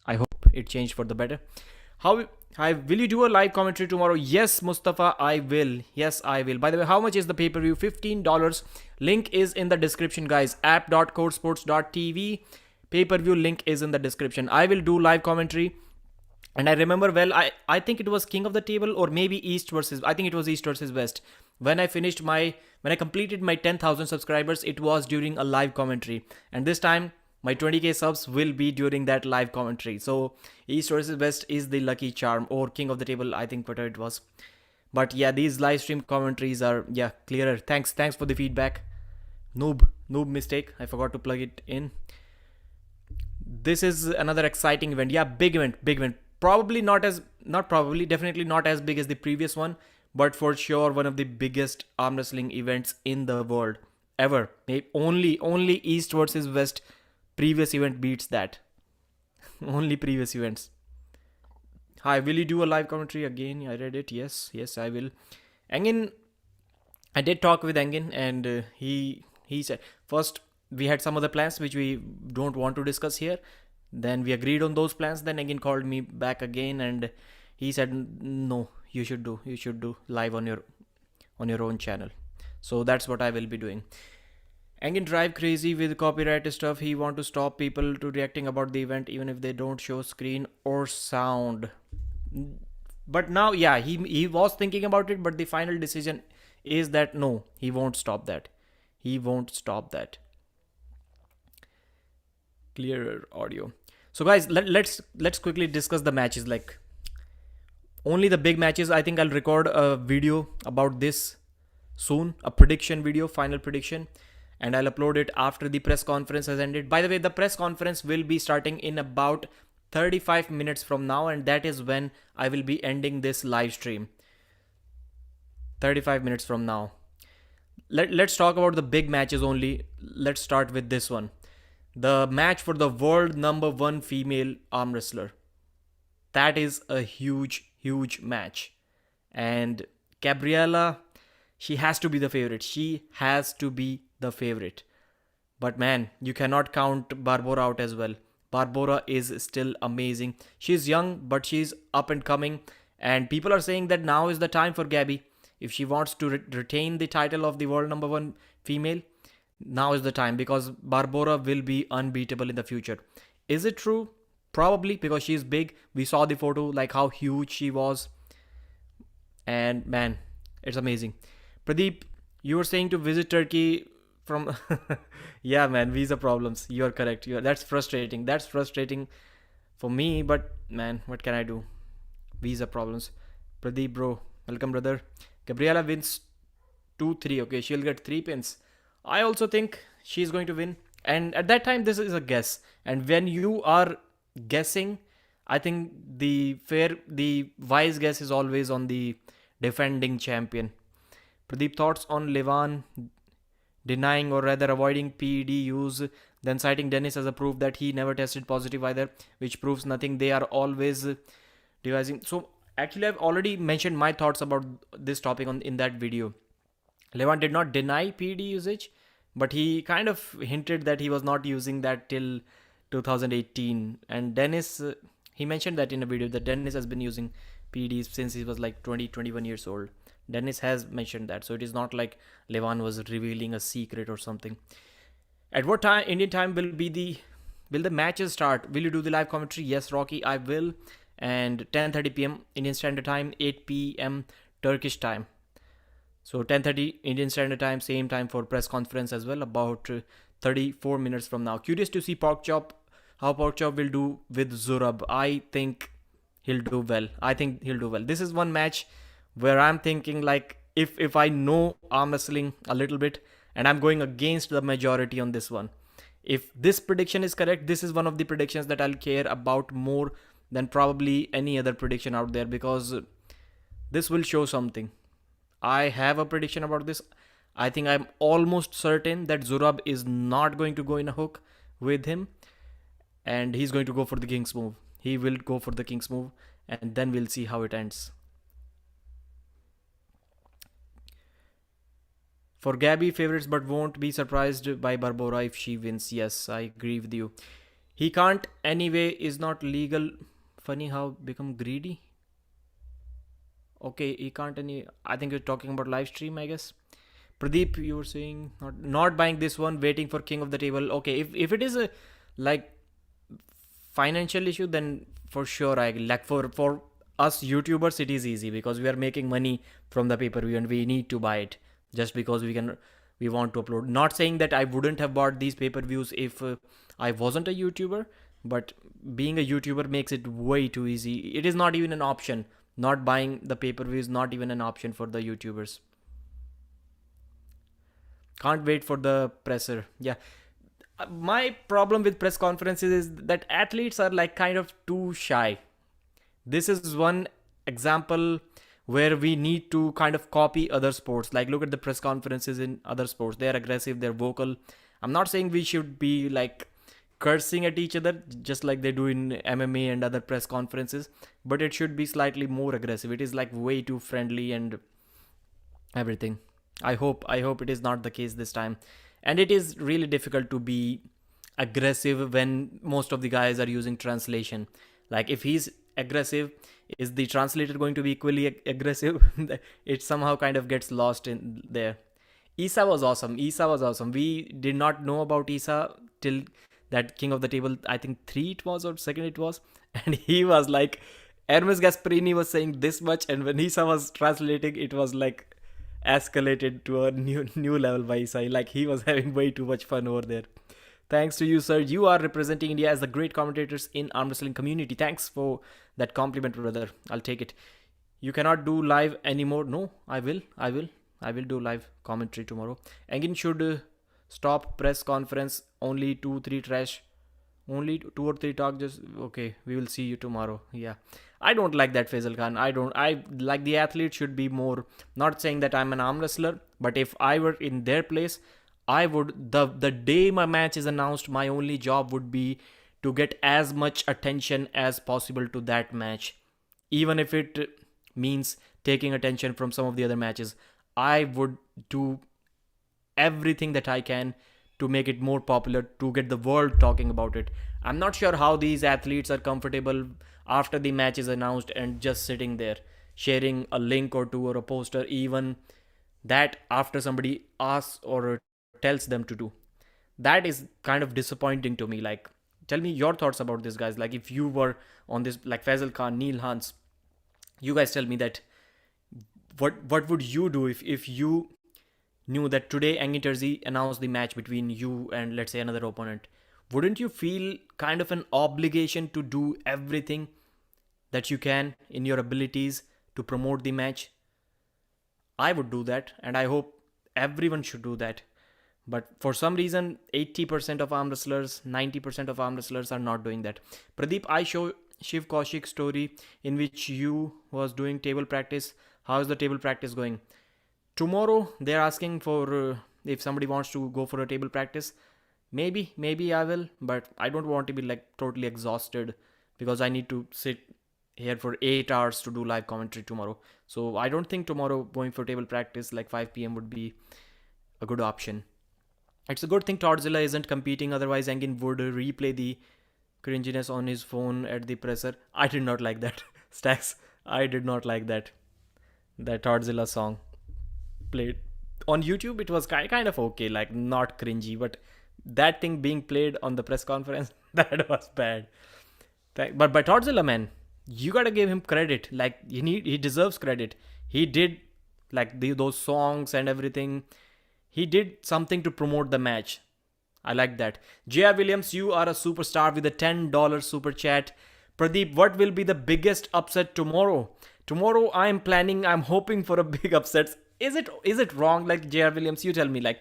I hope it changed for the better. Will you do a live commentary tomorrow? Yes, Mustafa, I will. Yes, I will. By the way, how much is the pay-per-view? $15. Link is in the description, guys. app.codesports.tv. Pay-per-view link is in the description. I will do live commentary. And I remember well, I think it was King of the Table, or maybe East versus, I think it was East versus West. When I completed my 10,000 subscribers, it was during a live commentary. And this time, my 20k subs will be during that live commentary. So East versus West is the lucky charm, or King of the Table, I think whatever it was. But yeah, these live stream commentaries are, yeah, clearer. Thanks for the feedback. Noob mistake. I forgot to plug it in. This is another exciting event. Yeah, big event. Probably definitely not as big as the previous one, but for sure one of the biggest arm wrestling events in the world ever. Maybe only East versus West previous event beats that. Only previous events. Hi, will you do a live commentary again? I read it. Yes, I will. Engin, I did talk with Engin, and he said first we had some other plans which we don't want to discuss here. Then we agreed on those plans. Then Engin called me back again, and he said, no, you should do live on your own channel. So that's what I will be doing. Engin drive crazy with copyright stuff. He want to stop people to reacting about the event even if they don't show screen or sound. But now, yeah, he was thinking about it, but the final decision is that no, he won't stop that. Clearer audio. So guys, let's quickly discuss the matches. Like, only the big matches. I think I'll record a video about this soon, a prediction video, final prediction, and I'll upload it after the press conference has ended. By the way, the press conference will be starting in about 35 minutes from now, and that is when I will be ending this live stream. 35 minutes from now. Let's talk about the big matches only. Let's start with this one. The match for the world #1 female arm wrestler. That is a huge match. And Gabriella, she has to be the favorite. But man, you cannot count Barbora out as well. Barbora is still amazing. She's young, but she's up and coming. And people are saying that now is the time for Gabby. If she wants to retain the title of the world #1 female, now is the time, because Barbora will be unbeatable in the future. Is it true? Probably, because she's big. We saw the photo, like how huge she was. And man, it's amazing. Pradeep, you were saying to visit Turkey from... Yeah, man, visa problems. You are correct. That's frustrating. That's frustrating for me, but man, what can I do? Visa problems. Pradeep, bro. Welcome, brother. Gabriella wins 2-3. Okay, she'll get 3 pins. I also think she's going to win. And at that time, this is a guess. And when you are guessing, I think the wise guess is always on the defending champion. Pradeep, thoughts on Levan denying, or rather avoiding PED use, then citing Dennis as a proof that he never tested positive either, which proves nothing. They are always devising. So actually, I've already mentioned my thoughts about this topic in that video. Levan did not deny PED usage, but he kind of hinted that he was not using that till 2018. And Dennis, he mentioned that in a video, that Dennis has been using PEDs since he was like 21 years old. Dennis has mentioned that. So it is not like Levan was revealing a secret or something. At what time, Indian time, will the matches start? Will you do the live commentary? Yes, Rocky, I will. And 10:30 p.m. Indian Standard Time, 8 p.m. Turkish time. So 10:30 Indian Standard Time, same time for press conference as well, about 34 minutes from now. Curious to see how Porkchop will do with Zurab. I think he'll do well. This is one match where I'm thinking, like, if I know arm wrestling a little bit, and I'm going against the majority on this one. If this prediction is correct, this is one of the predictions that I'll care about more than probably any other prediction out there, because this will show something. I have a prediction about this. I think I'm almost certain that Zurab is not going to go in a hook with him, and he's going to go for the King's move. He will go for the King's move, and then we'll see how it ends. For Gabby, favorites, but won't be surprised by Barbora if she wins. Yes, I agree with you. He can't anyway, is not legal. Funny how become greedy. Okay, he can't any. I think you're talking about live stream, I guess. Pradeep, you were saying not buying this one, waiting for King of the Table. Okay, if it is a like financial issue, then for sure I like for us YouTubers it is easy because we are making money from the pay-per-view and we need to buy it just because we want to upload. Not saying that I wouldn't have bought these pay-per-views if I wasn't a YouTuber, but being a YouTuber makes it way too easy. It is not even an option. Not buying the pay-per-view is not even an option for the YouTubers. Can't wait for the presser. Yeah. My problem with press conferences is that athletes are like kind of too shy. This is one example where we need to kind of copy other sports. Like, look at the press conferences in other sports. They're aggressive, they're vocal. I'm not saying we should be like cursing at each other just like they do in MMA and other press conferences, but it should be slightly more aggressive. It is like way too friendly and everything. I hope it is not the case this time. And it is really difficult to be aggressive when most of the guys are using translation. Like if he's aggressive, is the translator going to be equally aggressive? It somehow kind of gets lost in there. Isa was awesome. Isa was awesome. We did not know about Isa till that King of the Table, I think three it was or second it was, and he was like, Hermes Gasparini was saying this much, and when Isa was translating, it was like escalated to a new level by Isai. Like he was having way too much fun over there. Thanks to you, sir. You are representing India as the great commentators in arm wrestling community. Thanks for that compliment, brother. I'll take it. You cannot do live anymore. No, I will. I will do live commentary tomorrow. Engin should stop press conference. Only 2 3 trash. Only two or three talk. Just okay. We will see you tomorrow. Yeah. I don't like that, Faisal Khan. I don't. I like the athlete should be more. Not saying that I'm an arm wrestler, but if I were in their place, I would the day my match is announced, my only job would be to get as much attention as possible to that match, even if it means taking attention from some of the other matches. I would do everything that I can to make it more popular, to get the world talking about it. I'm not sure how these athletes are comfortable after the match is announced and just sitting there sharing a link or two or a poster, even that after somebody asks or tells them to do. That is kind of disappointing to me. Like, tell me your thoughts about this, guys. Like, if you were on this, like Faisal Khan, Neil Hans, you guys tell me that what would you do if you knew that today Angin Terzi announced the match between you and let's say another opponent? Wouldn't you feel kind of an obligation to do everything that you can in your abilities to promote the match? I would do that, and I hope everyone should do that. But for some reason, 80% of arm wrestlers, 90% of arm wrestlers are not doing that. Pradeep, I show Shiv Kaushik story in which you was doing table practice. How is the table practice going? Tomorrow, they're asking for if somebody wants to go for a table practice. Maybe I will, but I don't want to be like totally exhausted because I need to sit here for 8 hours to do live commentary tomorrow. So I don't think tomorrow going for table practice like 5 p.m. would be a good option. It's a good thing Todzilla isn't competing, otherwise Engin would replay the cringiness on his phone at the presser. I did not like that. Stacks, I did not like that. That Todzilla song played on YouTube. It was kind of okay, like not cringy, but that thing being played on the press conference, that was bad. But by Todzilla, man, you gotta give him credit. Like he deserves credit. He did like those songs and everything. He did something to promote the match. I like that. J.R. Williams, you are a superstar with a $10 super chat. Pradeep, what will be the biggest upset tomorrow? Tomorrow I'm hoping for a big upset. Is it wrong? Like J.R. Williams, you tell me, like,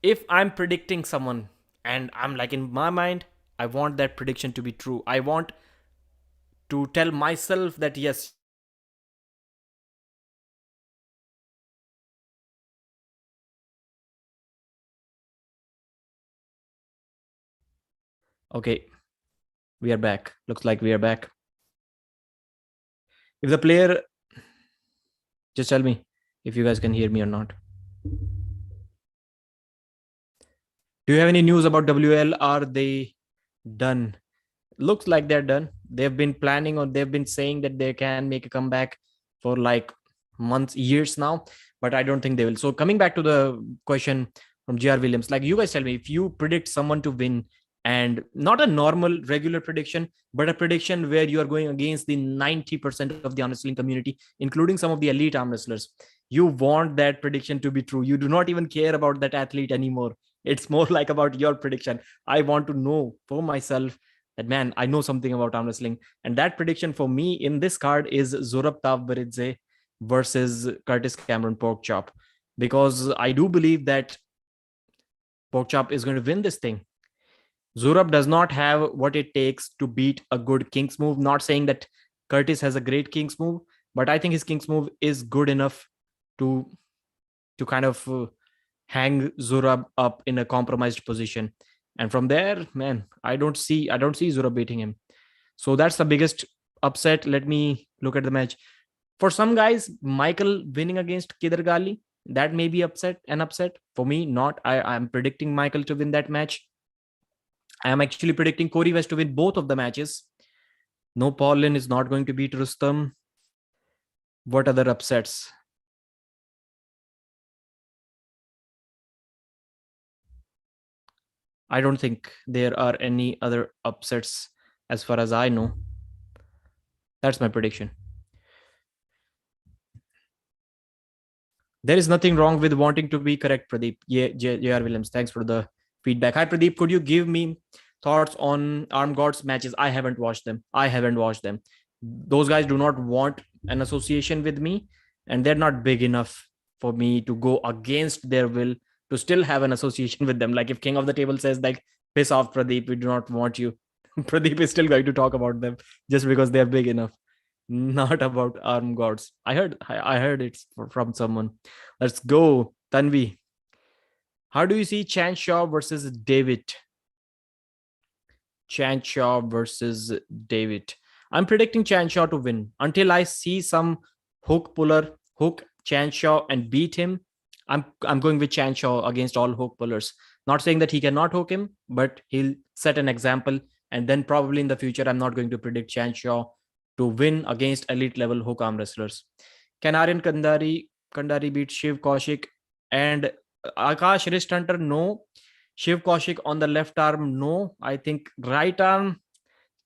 if I'm predicting someone and I'm like in my mind, I want that prediction to be true. I want to tell myself that yes. Okay, we are back. Looks like we are back. If the player, just tell me if you guys can hear me or not. Do you have any news about WL? Are they done? looks like they're done. They've been planning, or they've been saying that they can make a comeback for like months, years now, but I don't think they will. So coming back to the question from GR Williams, like, you guys tell me, if you predict someone to win, and not a normal regular prediction, but a prediction where you are going against the 90% of the arm wrestling community, including some of the elite arm wrestlers, you want that prediction to be true. You do not even care about that athlete anymore. It's more like about your prediction. I want to know for myself that, man, I know something about arm wrestling. And that prediction for me in this card is Zorab Tavbaridze versus Curtis Cameron Porkchop. Because I do believe that Porkchop is going to win this thing. Zorab does not have what it takes to beat a good King's move. Not saying that Curtis has a great King's move, but I think his King's move is good enough to kind of hang Zorab up in a compromised position. And from there, man, I don't see Zorab beating him. So that's the biggest upset. Let me look at the match. For some guys, Michael winning against Kidar Gali, that may be upset. For me, not. I'm predicting Michael to win that match. I am actually predicting Corey West to win both of the matches. No, Paulin is not going to beat Rustam. What other upsets? I don't think there are any other upsets as far as I know. That's my prediction. There is nothing wrong with wanting to be correct, Pradeep. Yeah, J.R. Williams, thanks for the feedback. Hi, Pradeep. Could you give me thoughts on Arm Gods matches? I haven't watched them. Those guys do not want an association with me, and they're not big enough for me to go against their will to still have an association with them. Like, if King of the Table says, like, piss off, Pradeep, we do not want you, Pradeep is still going to talk about them just because they're big enough. Not about Arm Gods. I heard it's from someone. Let's go, Tanvi. How do you see Chan Shaw versus David? Chan Shaw versus David. I'm predicting Chan Shaw to win until I see some hook Chan Shaw and beat him. I'm going with Chan Shaw against all hook pullers. Not saying that he cannot hook him, but he'll set an example. And then probably in the future, I'm not going to predict Chan Shaw to win against elite level hook arm wrestlers. Can Aryan Kandari beat Shiv Kaushik and Akash Wrist Hunter? No. Shiv Kaushik on the left arm? No. I think right arm,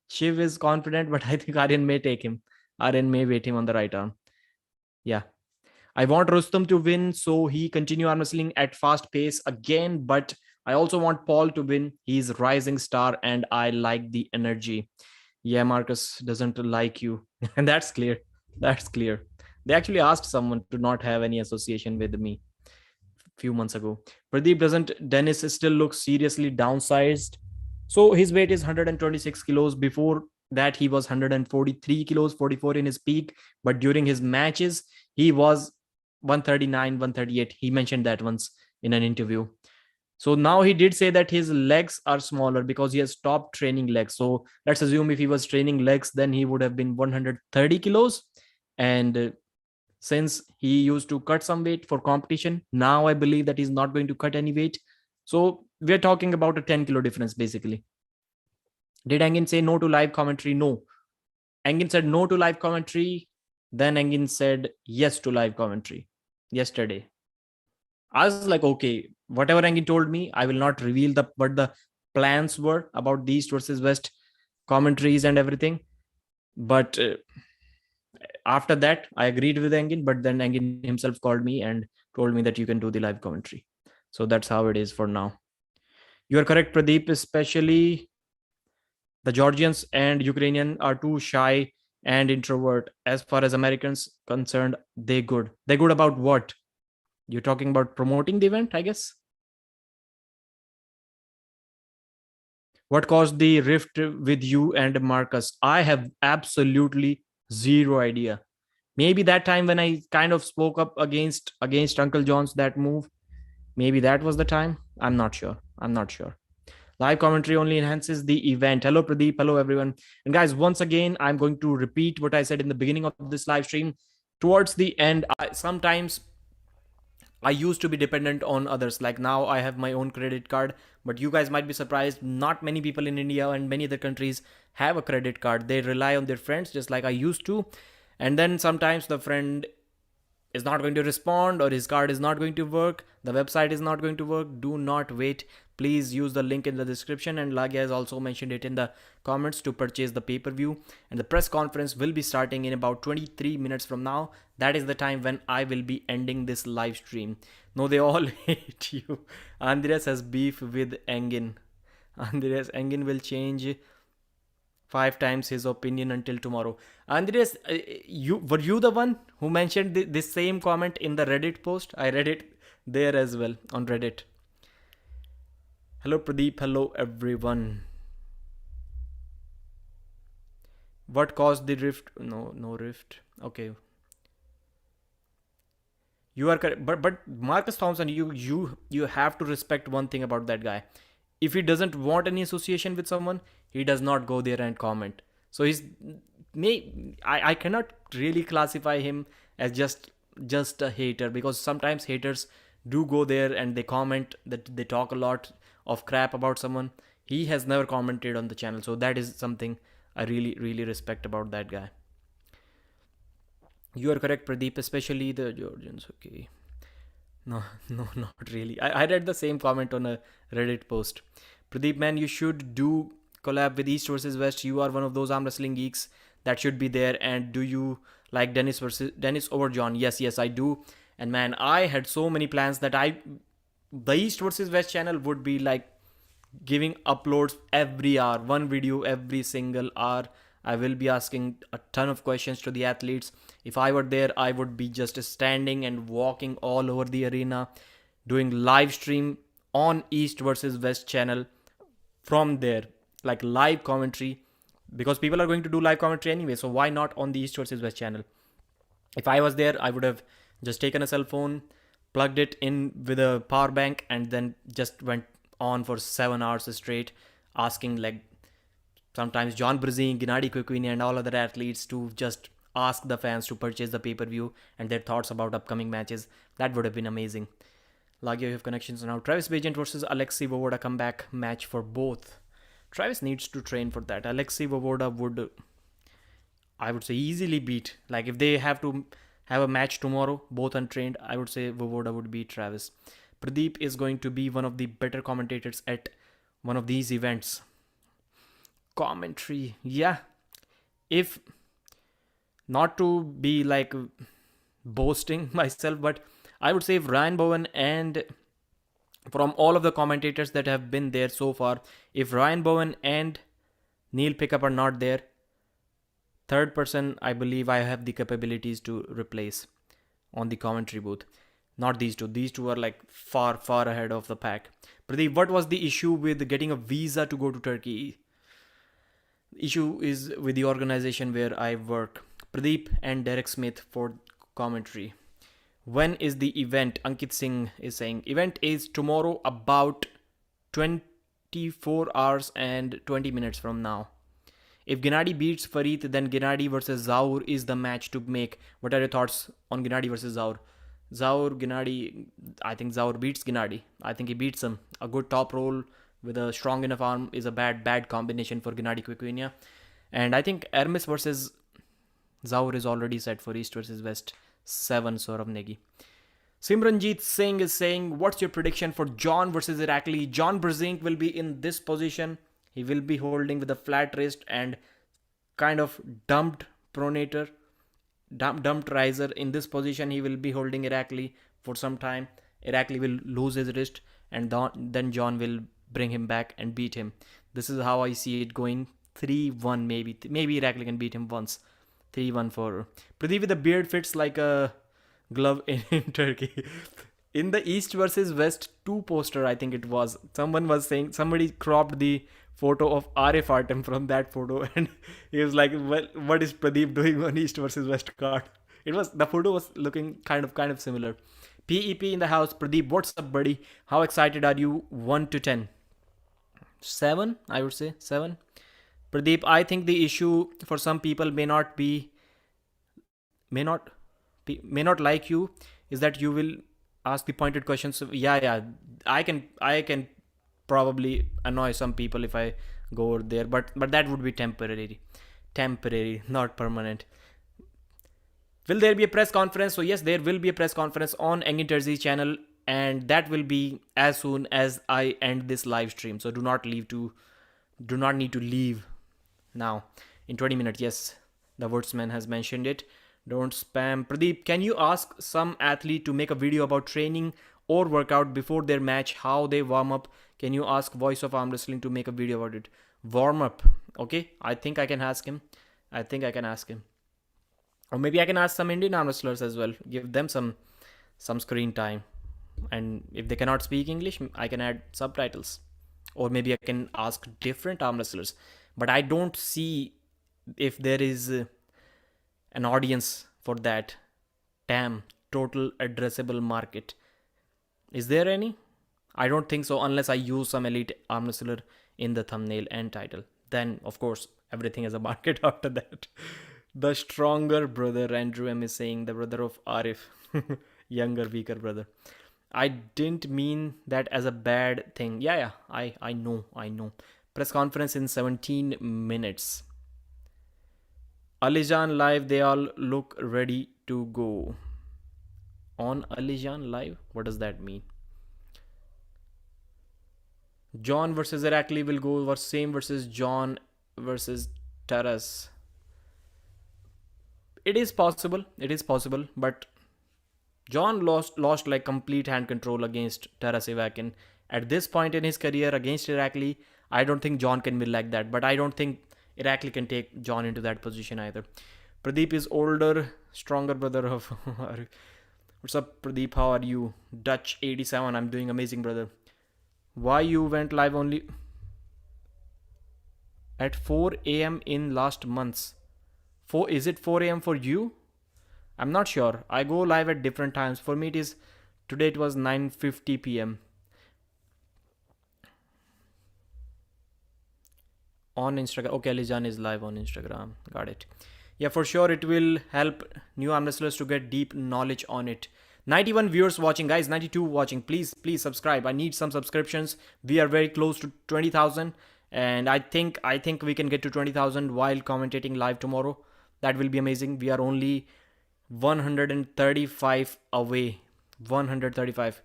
Shiv is confident, but I think Aryan may take him. Aryan may wait him on the right arm. Yeah. I want Rustam to win, so he continue arm wrestling at fast pace again. But I also want Paul to win. He's rising star, and I like the energy. Yeah, Marcus doesn't like you, and that's clear. That's clear. They actually asked someone to not have any association with me a few months ago. Pradeep doesn't. Dennis still looks seriously downsized. So his weight is 126 kilos. Before that, he was 143 kilos, 44 in his peak. But during his matches, he was 139, 138. He mentioned that once in an interview. So now he did say that his legs are smaller because he has stopped training legs. So let's assume if he was training legs, then he would have been 130 kilos. And since he used to cut some weight for competition, now I believe that he's not going to cut any weight. So we're talking about a 10 kilo difference basically. Did Engin say no to live commentary? No. Engin said no to live commentary. Then Engin said yes to live commentary yesterday. I was like, okay, whatever Engin told me, I will not reveal what the plans were about the East versus West commentaries and everything. But after that, I agreed with Engin, but then Engin himself called me and told me that you can do the live commentary. So that's how it is for now. You are correct, Pradeep, especially the Georgians and Ukrainian are too shy and introvert. As far as Americans concerned, they good. They good about what? You're talking about promoting the event, I guess? What caused the rift with you and Marcus? I have absolutely zero idea. Maybe that time when I kind of spoke up against Uncle John's that move, maybe that was the time. I'm not sure. Live commentary only enhances the event. Hello, Pradeep. Hello, everyone. And guys, once again, I'm going to repeat what I said in the beginning of this live stream. Towards the end, sometimes I used to be dependent on others. Like now I have my own credit card, but you guys might be surprised. Not many people in India and many other countries have a credit card. They rely on their friends just like I used to. And then sometimes the friend is not going to respond or his card is not going to work, the website is not going to work. Do not wait. Please use the link in the description, and Lagia has also mentioned it in the comments, to purchase the pay-per-view. And the press conference will be starting in about 23 minutes from now. That is the time when I will be ending this live stream. No, they all hate you. Andreas has beef with Engin. Andreas, Engin will change 5 times his opinion until tomorrow. Andreas, you the one who mentioned this same comment in the Reddit post? I read it there as well on Reddit. Hello Pradeep, hello everyone. What caused the rift? No rift. Okay. You are correct, but Marcus Thompson, you have to respect one thing about that guy. If he doesn't want any association with someone, he does not go there and comment. So I cannot really classify him as just a hater, because sometimes haters do go there and they comment, that they talk a lot of crap about someone. He has never commented on the channel, so that is something I really respect about that guy. You are correct, Pradeep, especially the Georgians. Okay. No, no, not really. I read the same comment on a Reddit post. Pradeep, man, you should do collab with East versus West. You are one of those arm wrestling geeks that should be there. And do you like Dennis over John? Yes, I do. And man, I had so many plans that the East versus West channel would be like giving uploads every hour, one video every single hour. I will be asking a ton of questions to the athletes. If I were there, I would be just standing and walking all over the arena, doing live stream on East versus West channel from there, like live commentary, because people are going to do live commentary anyway. So why not on the East versus West channel? If I was there, I would have just taken a cell phone, plugged it in with a power bank, and then just went on for 7 hours straight, asking like sometimes John Brzenk, Gennady Kukwini, and all other athletes to just ask the fans to purchase the pay-per-view and their thoughts about upcoming matches. That would have been amazing. Lagia, you have connections now. Travis Bajent versus Alexei Vovoda comeback match for both. Travis needs to train for that. Alexei Vovoda would, I would say, easily beat. Like if they have to have a match tomorrow, both untrained, I would say Vovoda would beat Travis. Pradeep is going to be one of the better commentators at one of these events. Commentary, yeah. If not to be like boasting myself, but I would say if Ryan Bowen, and from all of the commentators that have been there so far, if Ryan Bowen and Neil Pickup are not there, third person I believe I have the capabilities to replace on the commentary booth. Not these two. These two are like far ahead of the pack. Pradeep, what was the issue with getting a visa to go to Turkey? The issue is with the organization where I work. Pradeep and Derek Smith for commentary. When is the event? Ankit Singh is saying event is tomorrow about 24 hours and 20 minutes from now. If Gennady beats Farid, then Gennady versus Zaur is the match to make. What are your thoughts on Gennady versus Zaur? Gennady, I think Zaur beats Gennady. I think he beats him. A good top roll with a strong enough arm is a bad combination for Gennady Kukwiniya. And I think Hermes versus Zaur is already set for East versus West. 7 Saurav Negi. Simranjeet Singh is saying, what's your prediction for John versus Irakli? John Brzenk will be in this position. He will be holding with a flat wrist and kind of dumped pronator, dumped riser. In this position, he will be holding Irakli for some time. Irakli will lose his wrist, and then John will bring him back and beat him. This is how I see it going. 3-1 maybe. Maybe Irakli can beat him once. 3-1 for Pradeep with the beard fits like a glove in Turkey. In the East versus West 2 poster, I think it was, someone was saying, somebody cropped the photo of Arif Artem from that photo, and he was like, well, what is Pradeep doing on East versus West card? The photo was looking kind of similar. PEP in the house. Pradeep, what's up, buddy? How excited are you? 1 to 10. 7, I would say 7. Pradeep, I think the issue for some people may not like you, is that you will Ask the pointed questions. Yeah, yeah. I can probably annoy some people if I go over there, but that would be temporary, not permanent. Will there be a press conference? So yes, there will be a press conference on Engin Terzi's channel, and that will be as soon as I end this live stream. So do not need to leave now in 20 minutes. Yes, the wordsman has mentioned it. Don't spam. Pradeep, can you ask some athlete to make a video about training or workout before their match, how they warm up? Can you ask Voice of Arm Wrestling to make a video about it? Warm up. Okay, I think I can ask him. I think I can ask him. Or maybe I can ask some Indian arm wrestlers as well. Give them some screen time. And if they cannot speak English, I can add subtitles. Or maybe I can ask different arm wrestlers. But I don't see if there is an audience for that. TAM, total addressable market. Is there any? I don't think so, unless I use some elite arm wrestler in the thumbnail and title. Then, of course, everything is a market after that. The stronger brother, Andrew M is saying, the brother of Arif. Younger, weaker brother. I didn't mean that as a bad thing. Yeah, I know. Press conference in 17 minutes. Alijan live, they all look ready to go. On Alijan live? What does that mean? John versus Irakli will go same versus John versus Taras. It is possible, but John lost like complete hand control against Taras Ivakin. At this point in his career against Irakli, I don't think John can win like that, but I don't think Irakli can take John into that position either. Pradeep is older, stronger brother of... What's up, Pradeep? How are you? Dutch 87, I'm doing amazing, brother. Why you went live only at 4 a.m. in last months? Is it 4 a.m. for you? I'm not sure. I go live at different times. For me, today it was 9:50 p.m. on Instagram. Okay, Lijan is live on Instagram. Got it. Yeah, for sure it will help new arm wrestlers to get deep knowledge on it. 91 viewers watching, guys. 92 watching. Please subscribe. I need some subscriptions. We are very close to 20,000, and I think we can get to 20,000 while commentating live tomorrow. That will be amazing. We are only 135 away. 135.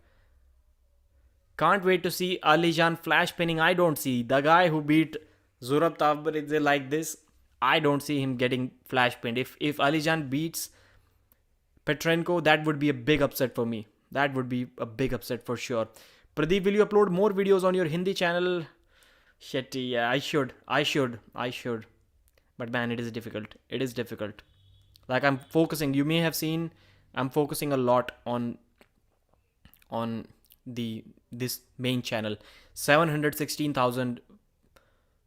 Can't wait to see Alijan flash pinning. I don't see the guy who beat Zurab Tabbaridze like this. I don't see him getting flash pinned. If Alijan beats Petrenko, that would be a big upset for me. That would be a big upset for sure. Pradeep, will you upload more videos on your Hindi channel? Shit, yeah, I should. But man, it is difficult. Like, I'm focusing. You may have seen I'm focusing a lot on this main channel. 716,000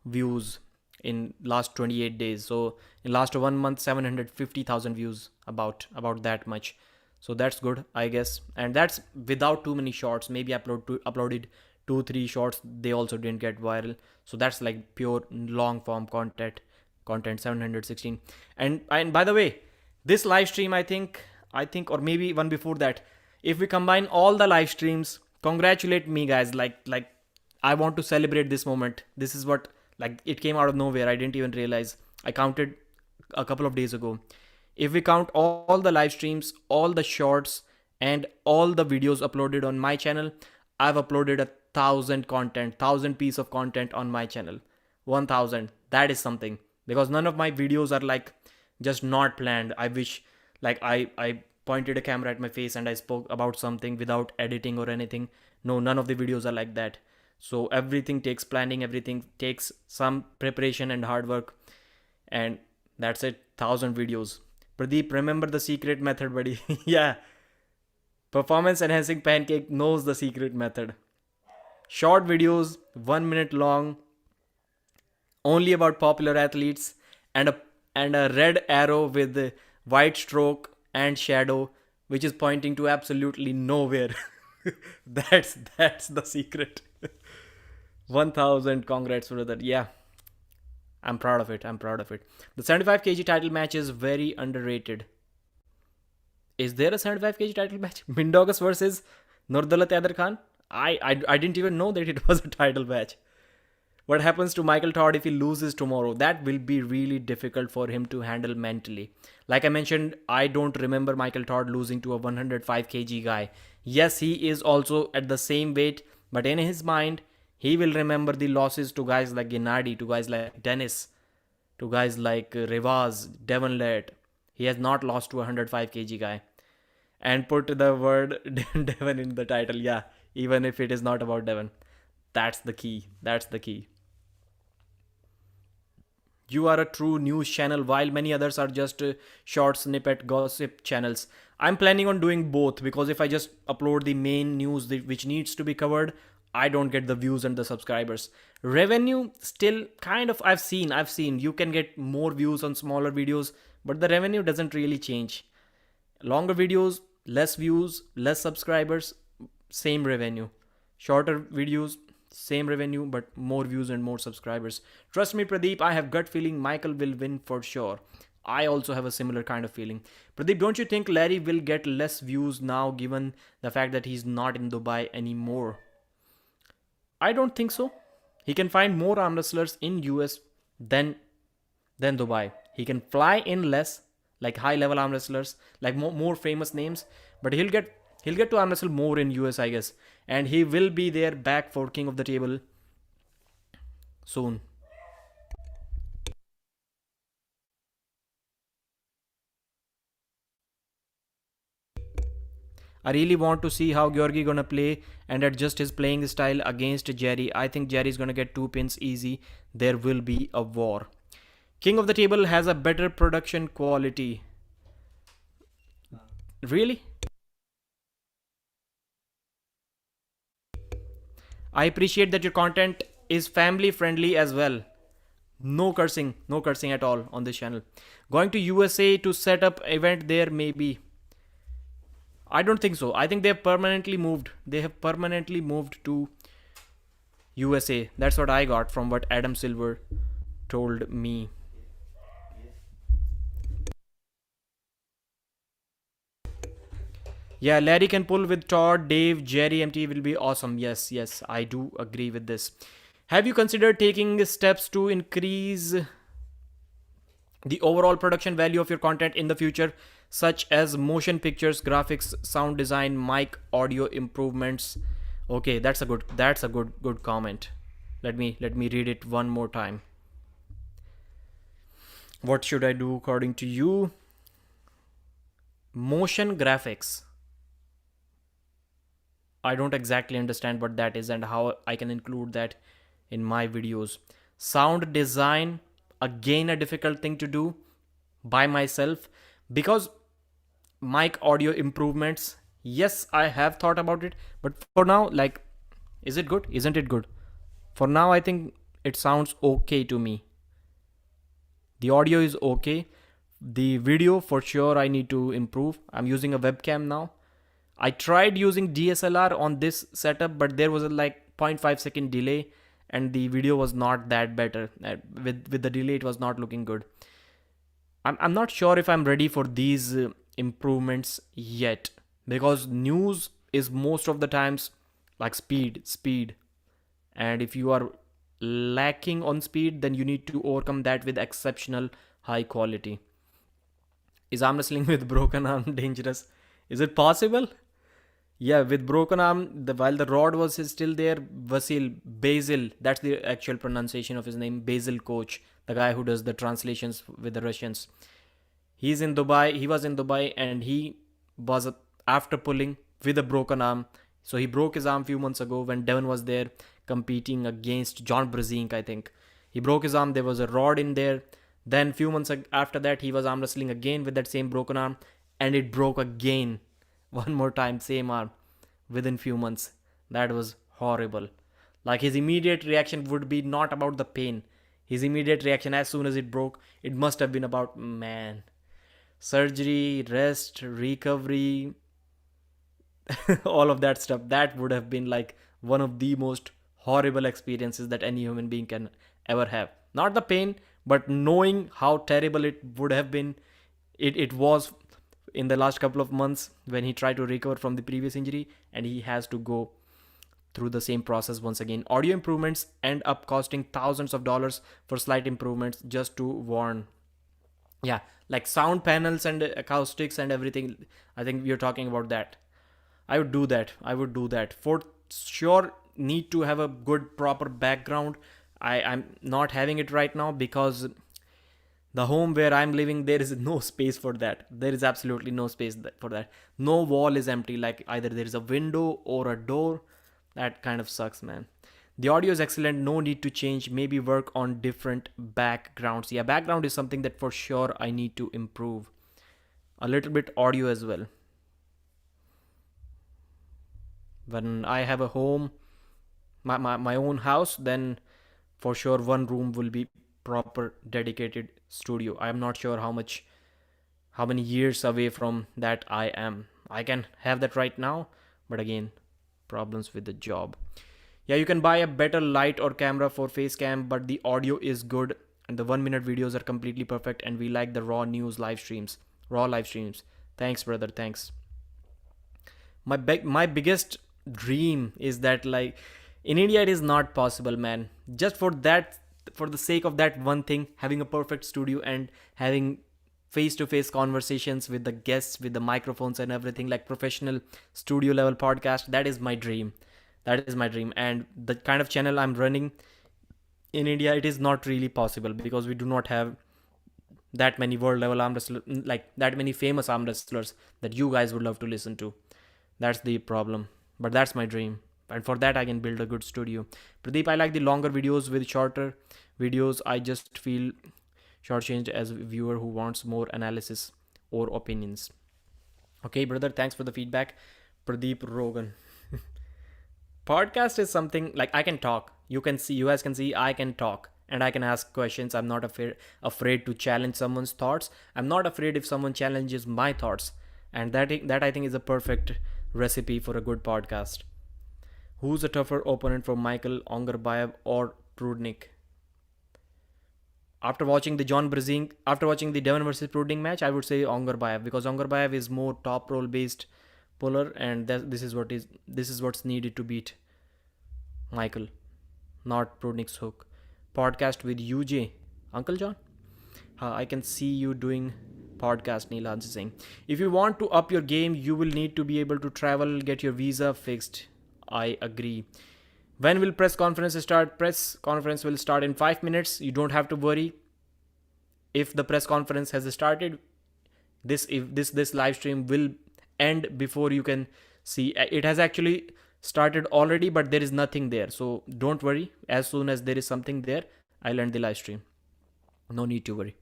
views in last 28 days. So in last 1 month, 750,000 views, about that much. So that's good, I guess. And that's without too many shorts. Maybe uploaded 2-3 shorts. They also didn't get viral. So that's like pure long form content 716. And by the way, this live stream, I think, or maybe one before that, if we combine all the live streams, congratulate me, guys. Like I want to celebrate this moment. This is what, like, it came out of nowhere. I didn't even realize. I counted a couple of days ago. If we count all the live streams, all the shorts, and all the videos uploaded on my channel, I've uploaded 1,000 piece of content on my channel. 1,000. That is something. Because none of my videos are like just not planned. I wish, like, I pointed a camera at my face and I spoke about something without editing or anything. No, none of the videos are like that. So everything takes planning, everything takes some preparation and hard work. And that's it. 1,000 videos. Pradeep, remember the secret method, buddy. Yeah. Performance Enhancing Pancake knows the secret method. Short videos, 1 minute long, only about popular athletes, and a red arrow with a white stroke and shadow, which is pointing to absolutely nowhere. That's the secret. 1,000. Congrats for that. Yeah. I'm proud of it. The 75 kg title match is very underrated. Is there a 75 kg title match? Mindogus versus Nurdalat Yadar Khan? I didn't even know that it was a title match. What happens to Michael Todd if he loses tomorrow? That will be really difficult for him to handle mentally. Like I mentioned, I don't remember Michael Todd losing to a 105 kg guy. Yes, he is also at the same weight, but in his mind, he will remember the losses to guys like Gennady, to guys like Dennis, to guys like Rivas, Devon Lett. He has not lost to a 105 kg guy. And put the word Devon in the title. Yeah, even if it is not about Devon. That's the key. That's the key. You are a true news channel while many others are just short snippet gossip channels. I'm planning on doing both because if I just upload the main news which needs to be covered, I don't get the views and the subscribers. Revenue still kind of I've seen you can get more views on smaller videos, but the revenue doesn't really change. Longer videos, less views, less subscribers, same revenue. Shorter videos, same revenue, but more views and more subscribers. Trust me, Pradeep, I have gut feeling Michael will win for sure. I also have a similar kind of feeling. Pradeep, don't you think Larry will get less views now given the fact that he's not in Dubai anymore? I don't think so. He can find more arm wrestlers in US than Dubai. He can fly in less, like high level arm wrestlers, like more famous names, but he'll get to arm wrestle more in US, I guess, and he will be there back for King of the Table soon. I really want to see how Georgi gonna play and adjust his playing style against Jerry. I think Jerry's gonna get 2 pins easy. There will be a war. King of the Table has a better production quality. Really? I appreciate that your content is family friendly as well. No cursing at all on this channel. Going to USA to set up event there maybe. I don't think so. I think they have permanently moved. They have permanently moved to USA. That's what I got from what Adam Silver told me. Yeah, Larry can pull with Todd, Dave, Jerry, MT will be awesome. Yes, yes, I do agree with this. Have you considered taking steps to increase the overall production value of your content in the future, such as motion pictures, graphics, sound design, mic, audio improvements? Okay, that's a good comment. Let me read it one more time. What should I do according to you? Motion graphics. I don't exactly understand what that is and how I can include that in my videos. Sound design, again, a difficult thing to do by myself because mic audio improvements. Yes, I have thought about it, but for now, like, is it good? Isn't it good? For now, I think it sounds okay to me. The audio is okay. The video, for sure, I need to improve. I'm using a webcam now. I tried using DSLR on this setup, but there was a like 0.5 second delay and the video was not that better. With the delay, it was not looking good. I'm not sure if I'm ready for these improvements yet because news is most of the times like speed. And if you are lacking on speed, then you need to overcome that with exceptional high quality. Is arm wrestling with broken arm dangerous? Is it possible? Yeah, with broken arm, while the rod was still there, Basil, that's the actual pronunciation of his name, Basil Coach, the guy who does the translations with the Russians. He was in Dubai and he was after pulling with a broken arm. So he broke his arm a few months ago when Devon was there competing against John Brzenk, I think. He broke his arm, there was a rod in there. Then few months after that, he was arm wrestling again with that same broken arm and it broke again. One more time, same arm within few months. That was horrible. Like his immediate reaction would be not about the pain. His immediate reaction as soon as it broke, it must have been about, man, surgery, rest, recovery, all of that stuff. That would have been like one of the most horrible experiences that any human being can ever have. Not the pain, but knowing how terrible it would have been. It was in the last couple of months when he tried to recover from the previous injury, and he has to go through the same process once again. Audio improvements end up costing thousands of dollars for slight improvements, just to warn. Yeah, like sound panels and acoustics and everything. I think we are talking about that. I would do that. I would do that. For sure, need to have a good proper background. I'm not having it right now because the home where I'm living, there is no space for that. There is absolutely no space for that. No wall is empty. Like either there is a window or a door. That kind of sucks, man. The audio is excellent. No need to change. Maybe work on different backgrounds. Yeah, background is something that for sure I need to improve. A little bit audio as well. When I have a home, my own house, then for sure one room will be proper dedicated studio. I am not sure how many years away from that I am. I can have that right now, but again, problems with the job. Yeah, you can buy a better light or camera for face cam, but the audio is good and the 1 minute videos are completely perfect, and we like the raw live streams. Thanks, brother. Thanks. My biggest dream is that, like, in India it is not possible, man. Just for the sake of that one thing, having a perfect studio and having face to face conversations with the guests with the microphones and everything, like professional studio level podcast, that is my dream. That is my dream. And the kind of channel I'm running in India, it is not really possible because we do not have that many world level arm wrestlers, like that many famous arm wrestlers that you guys would love to listen to. That's the problem. But that's my dream. And for that, I can build a good studio. Pradeep, I like the longer videos with shorter videos. I just feel shortchanged as a viewer who wants more analysis or opinions. Okay, brother, thanks for the feedback. Pradeep Rogan. Podcast is something like I can talk. You guys can see I can talk and I can ask questions. I'm not afraid to challenge someone's thoughts. I'm not afraid if someone challenges my thoughts. And that I think is a perfect recipe for a good podcast. Who's a tougher opponent for Michael Ongarbayev or Prudnik? After watching the Devon versus Prudnik match, I would say Ongarbayev, because Ongarbayev is more top roll based puller, and this is what's needed to beat Michael, not Prudnik's hook. Podcast with UJ, Uncle John. I can see you doing podcast, Neil Hans is saying. If you want to up your game, you will need to be able to travel, get your visa fixed. I agree. When will press conference start? Press conference will start in 5 minutes. You don't have to worry. If the press conference has started, this live stream will end before you can see. It has actually started already, but there is nothing there. So don't worry. As soon as there is something there, I'll end the live stream. No need to worry.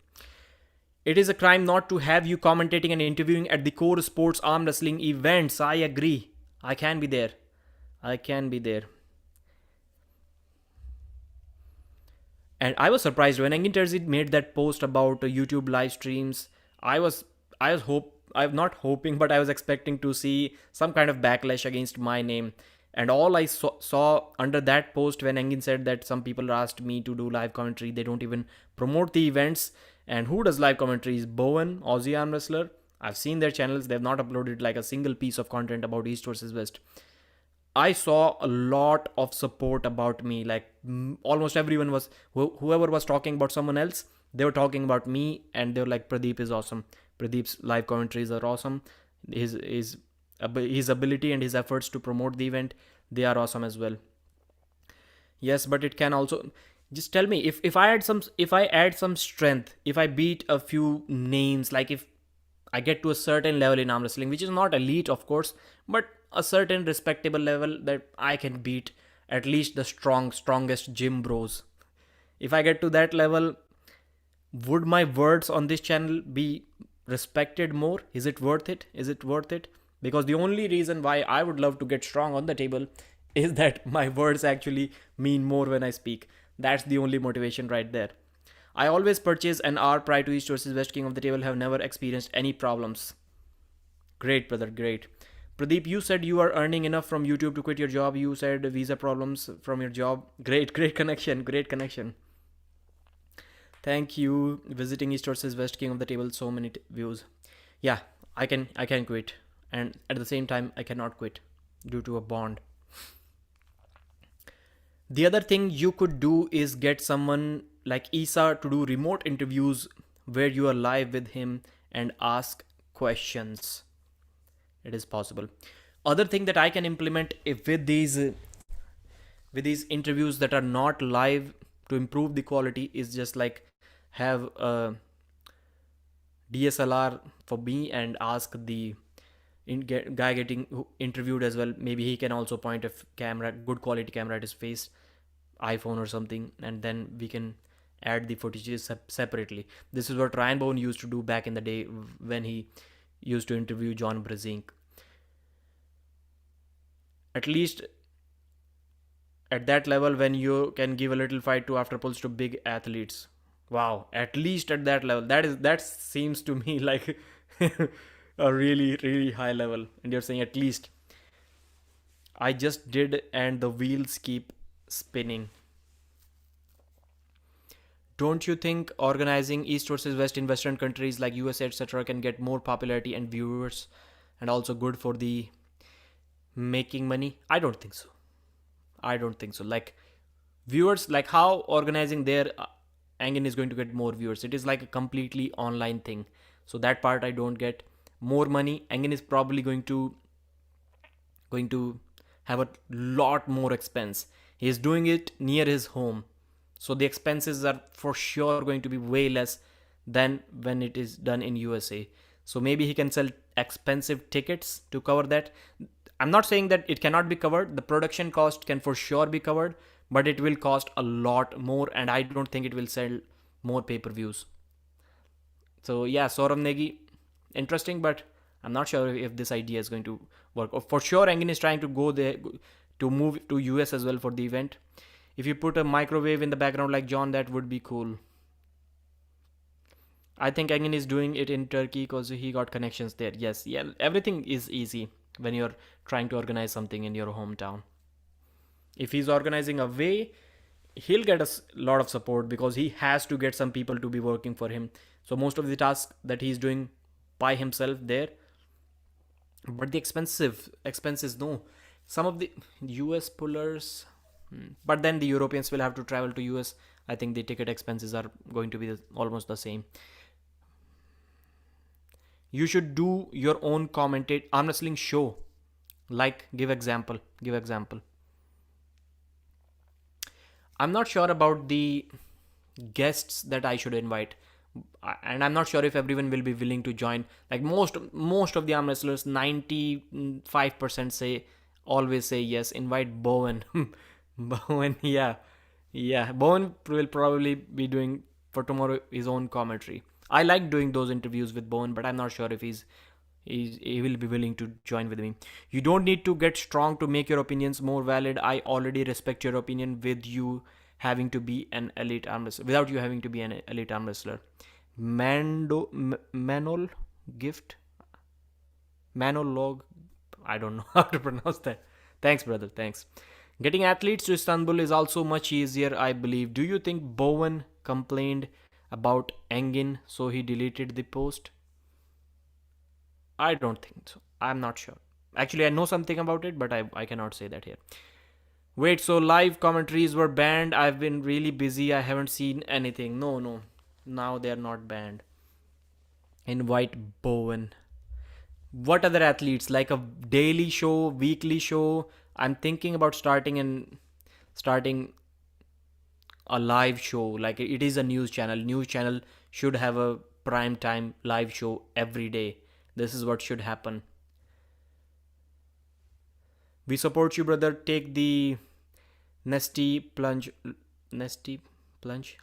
It is a crime not to have you commentating and interviewing at the core sports arm wrestling events. I agree. I can be there. And I was surprised when Engin Terzi made that post about YouTube live streams. I was I'm not hoping, but I was expecting to see some kind of backlash against my name. And all I saw under that post when Engin said that some people asked me to do live commentary, they don't even promote the events. And who does live commentaries? Bowen, Aussie arm wrestler. I've seen their channels. They've not uploaded like a single piece of content about East versus West. I saw a lot of support about me. Like almost everyone was, whoever was talking about someone else, they were talking about me, and they were like, Pradeep is awesome. Pradeep's live commentaries are awesome. His ability and his efforts to promote the event, they are awesome as well. Yes, but it can also, just tell me if I add some strength, if I beat a few names, like if I get to a certain level in arm wrestling, which is not elite, of course, but a certain respectable level that I can beat at least the strongest gym bros. If I get to that level, would my words on this channel be respected more? Is it worth it? Because the only reason why I would love to get strong on the table is that my words actually mean more when I speak. That's the only motivation right there. I always purchase an hour prior to East versus West. King of the Table have never experienced any problems. Great, brother, great. Pradeep, you said you are earning enough from YouTube to quit your job. You said visa problems from your job. Great connection. Thank you. Visiting East versus West, King of the Table, so many views. Yeah, I can quit, and at the same time I cannot quit due to a bond. The other thing you could do is get someone like Isa to do remote interviews where you are live with him and ask questions. It is possible. Other thing that I can implement if with these interviews that are not live to improve the quality is just like have a DSLR for me and ask the guy getting interviewed as well. Maybe he can also point a camera, good quality camera at his face, iPhone or something, and then we can add the footages separately. This is what Ryan Bowen used to do back in the day when he used to interview John Brzenk. At least at that level, when you can give a little fight to afterpulse to big athletes. Wow, at least at that level. That seems to me like a really, really high level. And you're saying at least. I just did, and the wheels keep spinning. Don't you think organizing East versus West in Western countries like USA, etc., can get more popularity and viewers, and also good for the making money? I don't think so. I don't think so. Like viewers, like how organizing their Angin is going to get more viewers. It is like a completely online thing. So that part I don't get. More money. Angin is probably going to have a lot more expense. He is doing it near his home. So the expenses are for sure going to be way less than when it is done in USA. So maybe he can sell expensive tickets to cover that. I'm not saying that it cannot be covered. The production cost can for sure be covered, but it will cost a lot more, and I don't think it will sell more pay-per-views. So yeah, Saurav Negi, interesting, but I'm not sure if this idea is going to work. For sure, Engin is trying to go there to move to US as well for the event. If you put a microwave in the background like John, that would be cool. I think Engin is doing it in Turkey because he got connections there. Yes, yeah, everything is easy when you're trying to organize something in your hometown. If he's organizing away, he'll get a lot of support because he has to get some people to be working for him. So most of the tasks that he's doing by himself there, but the expenses, no. Some of the US pullers, but then the Europeans will have to travel to US. I think the ticket expenses are going to be almost the same. You should do your own commentate arm wrestling show. Like, give example. I'm not sure about the guests that I should invite, and I'm not sure if everyone will be willing to join. Like most of the arm wrestlers, 95% always say yes. Invite Bowen. Bowen, yeah. Bowen will probably be doing for tomorrow his own commentary. I like doing those interviews with Bowen, but I'm not sure if he will be willing to join with me. You don't need to get strong to make your opinions more valid. I already respect your opinion with you having to be an elite arm wrestler, without you having to be an elite arm wrestler. Manol gift, Manolog, I don't know how to pronounce that. Thanks, brother. Thanks. Getting athletes to Istanbul is also much easier, I believe. Do you think Bowen complained about Engin, so he deleted the post? I don't think so. I'm not sure. Actually, I know something about it, but I cannot say that here. Wait, so live commentaries were banned? I've been really busy. I haven't seen anything. No. Now they're not banned. Invite Bowen. What other athletes? Like a daily show, weekly show? I'm thinking about starting a live show. Like it is a news channel. News channel should have a prime time live show every day. This is what should happen. We support you, brother. Take the Nesty plunge.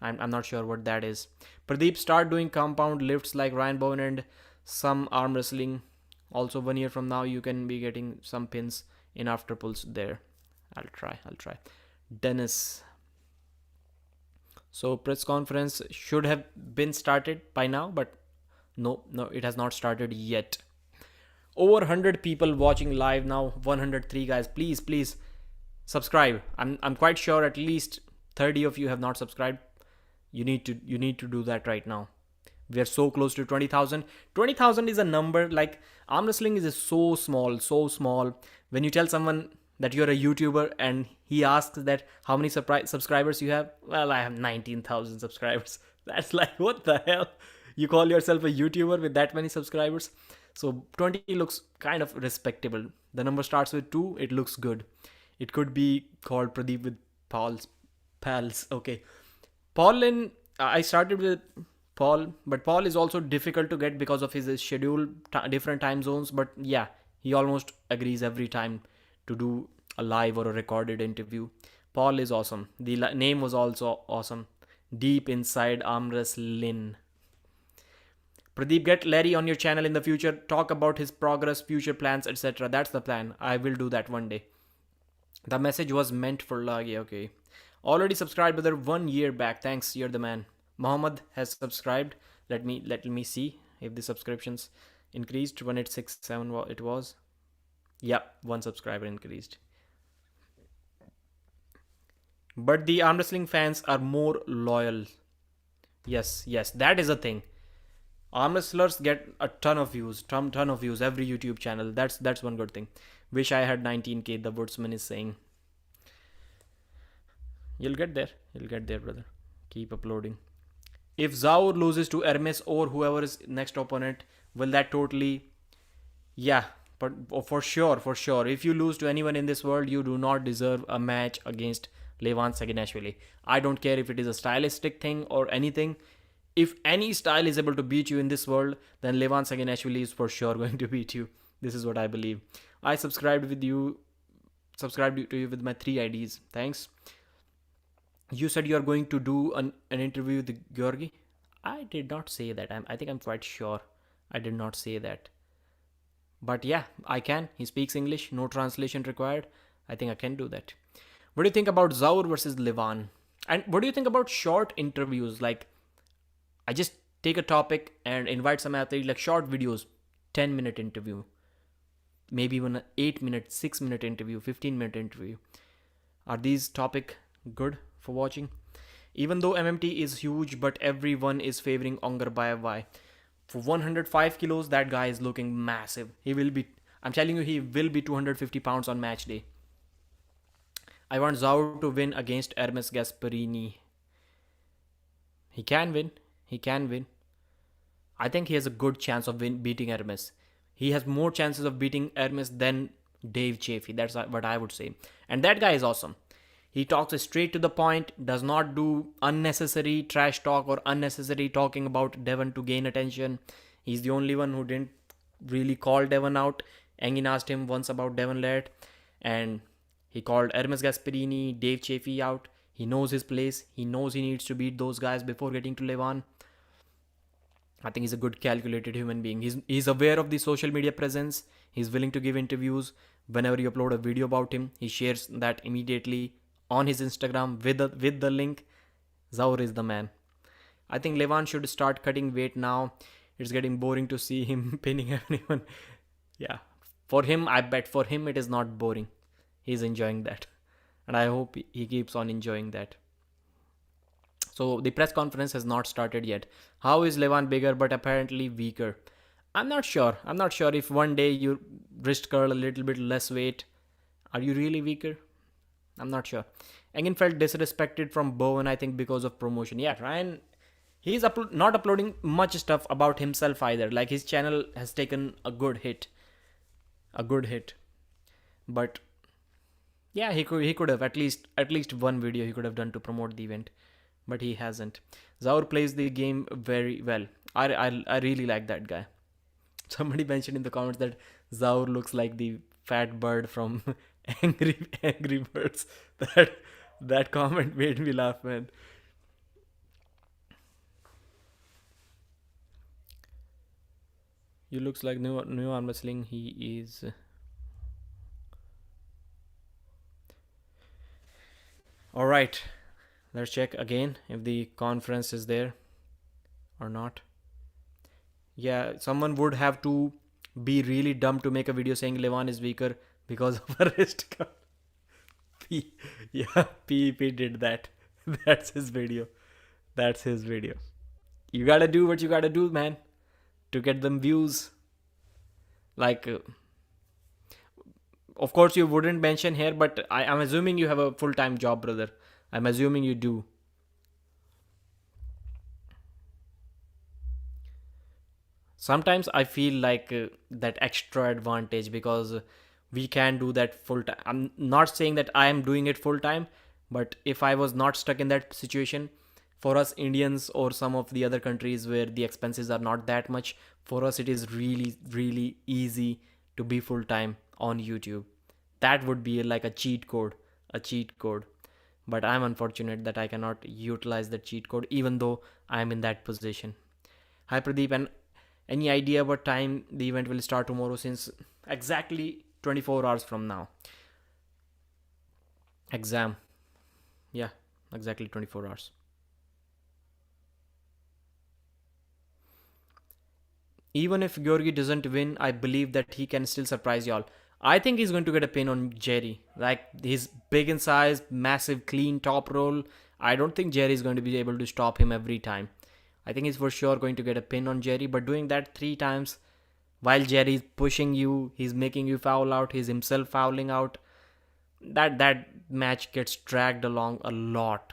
I'm not sure what that is. Pradeep, start doing compound lifts like Ryan Bowen and some arm wrestling. Also, 1 year from now, you can be getting some pins in afterpulse there. I'll try. Dennis. So press conference should have been started by now, but no, it has not started yet. Over 100 people watching live now. 103 guys. Please subscribe. I'm quite sure at least 30 of you have not subscribed. You need to do that right now. We are so close to 20,000. 20,000 is a number like arm wrestling is so small, so small. When you tell someone that you're a YouTuber and he asks that how many subscribers you have, well, I have 19,000 subscribers. That's like, what the hell? You call yourself a YouTuber with that many subscribers? So 20 looks kind of respectable. The number starts with 2, it looks good. It could be called Pradeep with Paul's pals. Okay. Paul in I started with Paul, but Paul is also difficult to get because of his schedule, different time zones. But yeah, he almost agrees every time to do a live or a recorded interview. Paul is awesome. The name was also awesome. Deep inside arm wrestling. Pradeep, get Larry on your channel in the future. Talk about his progress, future plans, etc. That's the plan. I will do that one day. The message was meant for Lagi. Okay. Already subscribed, brother. 1 year back. Thanks. You're the man. Mohammed has subscribed. Let me see if the subscriptions increased. 1867 it was. Yeah, one subscriber increased. But the arm wrestling fans are more loyal. Yes, that is a thing. Arm wrestlers get a ton of views, ton of views every YouTube channel. That's one good thing. Wish I had 19k. The Woodsman is saying. You'll get there. You'll get there, brother. Keep uploading. If Zaur loses to Hermes or whoever is next opponent, will that totally... Yeah, but for sure. If you lose to anyone in this world, you do not deserve a match against Levan Saginashvili. I don't care if it is a stylistic thing or anything. If any style is able to beat you in this world, then Levan Saginashvili is for sure going to beat you. This is what I believe. I subscribed to you with my 3 IDs. Thanks. You said you are going to do an interview with Georgi. I did not say that. I think I'm quite sure I did not say that. But yeah, I can. He speaks English. No translation required. I think I can do that. What do you think about Zaur versus Levan? And what do you think about short interviews? Like, I just take a topic and invite some athlete, like short videos, 10-minute interview. Maybe even an 8-minute, 6-minute interview, 15-minute interview. Are these topic good for watching? Even though MMT is huge, but everyone is favoring Ongar by. For 105 kilos, that guy is looking massive. I'm telling you, he will be 250 pounds on match day. I want Zaur to win against Hermes Gasparini. He can win. I think he has a good chance of beating Hermes. He has more chances of beating Hermes than Dave Chaffee. That's what I would say. And that guy is awesome. He talks straight to the point, does not do unnecessary trash talk or unnecessary talking about Devon to gain attention. He's the only one who didn't really call Devon out. Engin asked him once about Devon Laird, and he called Hermes Gasparini, Dave Chaffee out. He knows his place. He knows he needs to beat those guys before getting to Levan. I think he's a good, calculated human being. He's aware of the social media presence. He's willing to give interviews. Whenever you upload a video about him, he shares that immediately on his Instagram with the link. Zaur is the man. I think Levan should start cutting weight now. It's getting boring to see him pinning everyone. Yeah. For him, I bet for him it is not boring. He's enjoying that. And I hope he keeps on enjoying that. So the press conference has not started yet. How is Levan bigger but apparently weaker? I'm not sure. If one day you wrist curl a little bit less weight, are you really weaker? I'm not sure. Engin felt disrespected from Bowen, I think, because of promotion. Yeah, Ryan, he's not uploading much stuff about himself either. Like, his channel has taken a good hit. But yeah, he could have at least one video he could have done to promote the event, but he hasn't. Zaur plays the game very well. I really like that guy. Somebody mentioned in the comments that Zaur looks like the fat bird from Angry Birds. That comment made me laugh, man. You looks like new arm wrestling. He is. All right, let's check again if the conference is there or not. Yeah, someone would have to be really dumb to make a video saying Levan is weaker because of a wrist cut. PEP did that. That's his video. You gotta do what you gotta do, man, to get them views. Like, of course, you wouldn't mention here, but I'm assuming you have a full time job, brother. I'm assuming you do. Sometimes I feel like that extra advantage because we can do that full time. I'm not saying that I am doing it full time, but if I was not stuck in that situation, for us Indians or some of the other countries where the expenses are not that much, for us it is really, really easy to be full time on YouTube. That would be like a cheat code. But I'm unfortunate that I cannot utilize the cheat code even though I'm in that position. Hi Pradeep, and any idea what time the event will start tomorrow? Since exactly 24 hours from now. Exam. Yeah, exactly 24 hours. Even if Georgi doesn't win, I believe that he can still surprise y'all. I think he's going to get a pin on Jerry. Like, he's big in size, massive, clean top roll. I don't think Jerry is going to be able to stop him every time. I think he's for sure going to get a pin on Jerry, but doing that 3 times while Jerry's pushing you, he's making you foul out, he's himself fouling out. That match gets dragged along a lot.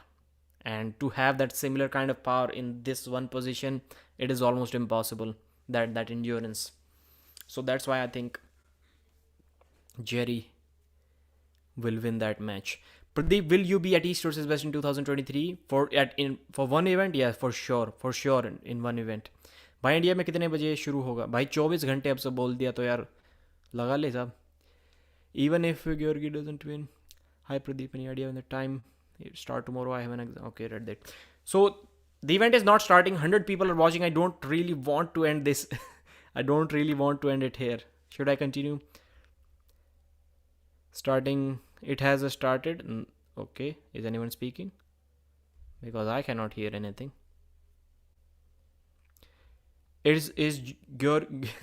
And to have that similar kind of power in this one position, it is almost impossible. That endurance. So that's why I think Jerry will win that match. Pradeep, will you be at East versus West in 2023 for one event? Yeah, for sure in one event. भाई India में कितने बजे शुरू होगा भाई? 24 घंटे अब से बोल दिया तो यार लगा ले साहब. Even if Georgi doesn't win. Hi Pradeep, any idea when the time start tomorrow? I have an exam. Okay, read that. So the event is not starting. 100 people are watching. I don't really want to end this. I don't really want to end it here. Should I continue? Starting. It has started. Okay. Is anyone speaking? Because I cannot hear anything. Is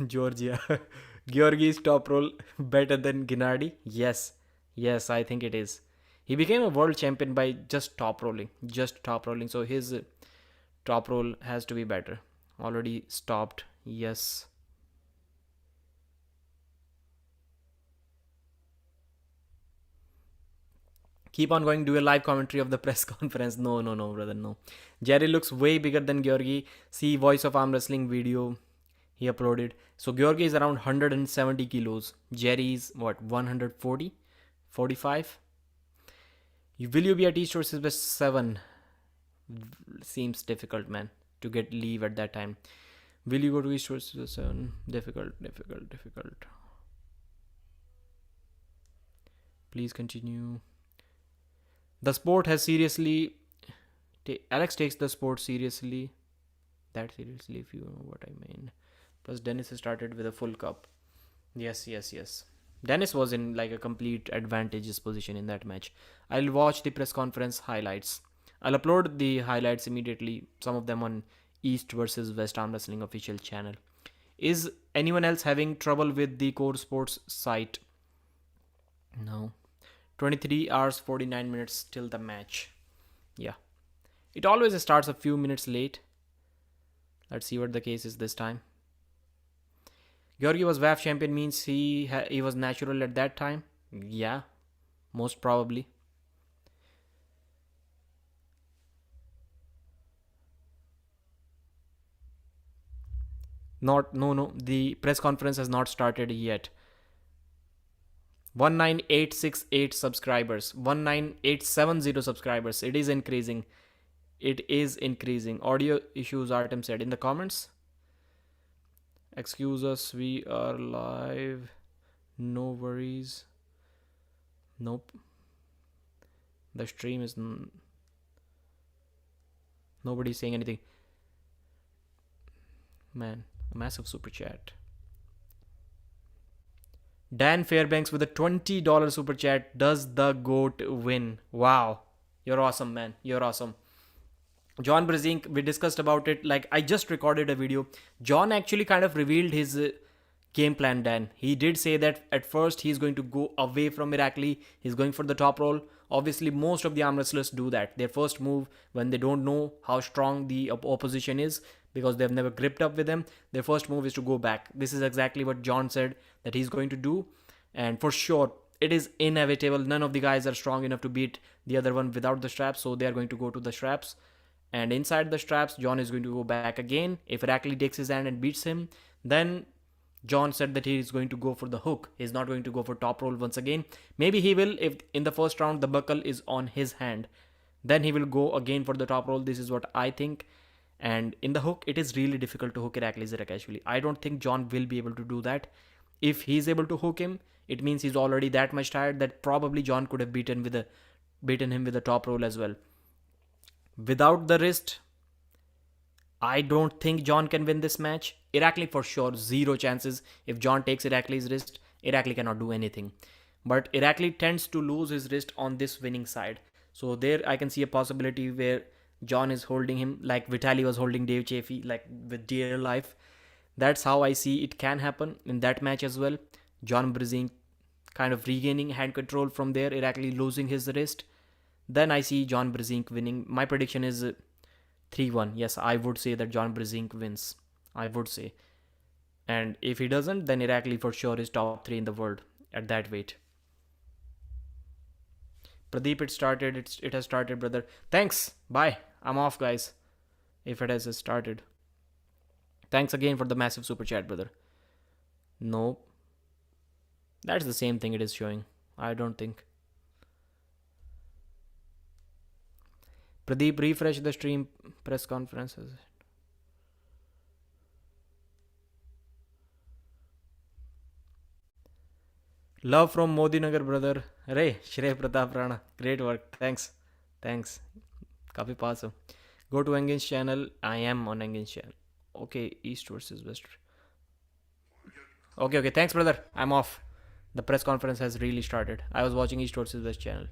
Georgia Georgi's top roll better than Gennady? Yes. Yes, I think it is. He became a world champion by just top rolling. Just top rolling. So his top roll has to be better. Already stopped. Yes. Keep on going. Do a live commentary of the press conference. No, no, no, brother. No. Jerry looks way bigger than Georgi. See Voice of Arm Wrestling video he uploaded. So Georgi is around 170 kilos. Jerry is what, 140? 45? Will you be at East versus West 7? Seems difficult, man, to get leave at that time. Will you go to East versus West 7? Difficult. Please continue. The sport has seriously... Alex takes the sport seriously. That seriously, if you know what I mean. Plus Dennis started with a full cup. Yes. Dennis was in like a complete advantageous position in that match. I'll watch the press conference highlights. I'll upload the highlights immediately, some of them on East versus West Arm Wrestling official channel. Is anyone else having trouble with the Core Sports site? No. 23 hours 49 minutes till the match. Yeah. It always starts a few minutes late. Let's see what the case is this time. Georgi was WAF champion, means he was natural at that time. Yeah, most probably. No. The press conference has not started yet. 19868 subscribers. 19870 subscribers. It is increasing. Audio issues, Artem said in the comments. Excuse us, we are live. No worries. Nope. The stream is... Nobody's saying anything. Man, a massive super chat. Dan Fairbanks with a $20 super chat. Does the GOAT win? Wow. You're awesome, man. You're awesome. John Brzenk, we discussed about it. Like, I just recorded a video. John actually kind of revealed his game plan, Dan. He did say that at first he's going to go away from Irakli. He's going for the top roll. Obviously, most of the arm wrestlers do that. Their first move, when they don't know how strong the opposition is, because they've never gripped up with him. Their first move is to go back. This is exactly what John said that he's going to do. And for sure, it is inevitable. None of the guys are strong enough to beat the other one without the straps, so they are going to go to the straps. And inside the straps, John is going to go back again. If Irakli takes his hand and beats him, then John said that he is going to go for the hook. He's not going to go for top roll once again. Maybe he will if in the first round the buckle is on his hand. Then he will go again for the top roll. This is what I think. And in the hook, it is really difficult to hook Irakli Zirek actually. I don't think John will be able to do that. If he's able to hook him, it means he's already that much tired that probably John could have beaten him with a top roll as well. Without the wrist, I don't think John can win this match. Irakli for sure, zero chances. If John takes Irakli's wrist, Irakli cannot do anything. But Irakli tends to lose his wrist on this winning side. So there I can see a possibility where John is holding him like Vitaly was holding Dave Chaffee, like with dear life. That's how I see it can happen in that match as well. John Brzenk kind of regaining hand control from there, Irakli losing his wrist. Then I see John Brzenk winning. My prediction is 3-1. Yes, I would say that John Brzenk wins. I would say. And if he doesn't, then Irakli for sure is top 3 in the world at that weight. Pradeep, it started. It has started, brother. Thanks. Bye. I'm off, guys. If it has started. Thanks again for the massive super chat, brother. Nope. That's the same thing it is showing. I don't think. Pradeep, refresh the stream press conferences. Love from Modi Nagar, brother. Ray, Shrey Pratap Rana. Great work. Thanks. Kafi pass. Go to Engin's channel. I am on Engin's channel. Okay, East versus West. Okay. Thanks, brother. I'm off. The press conference has really started. I was watching East versus West channel.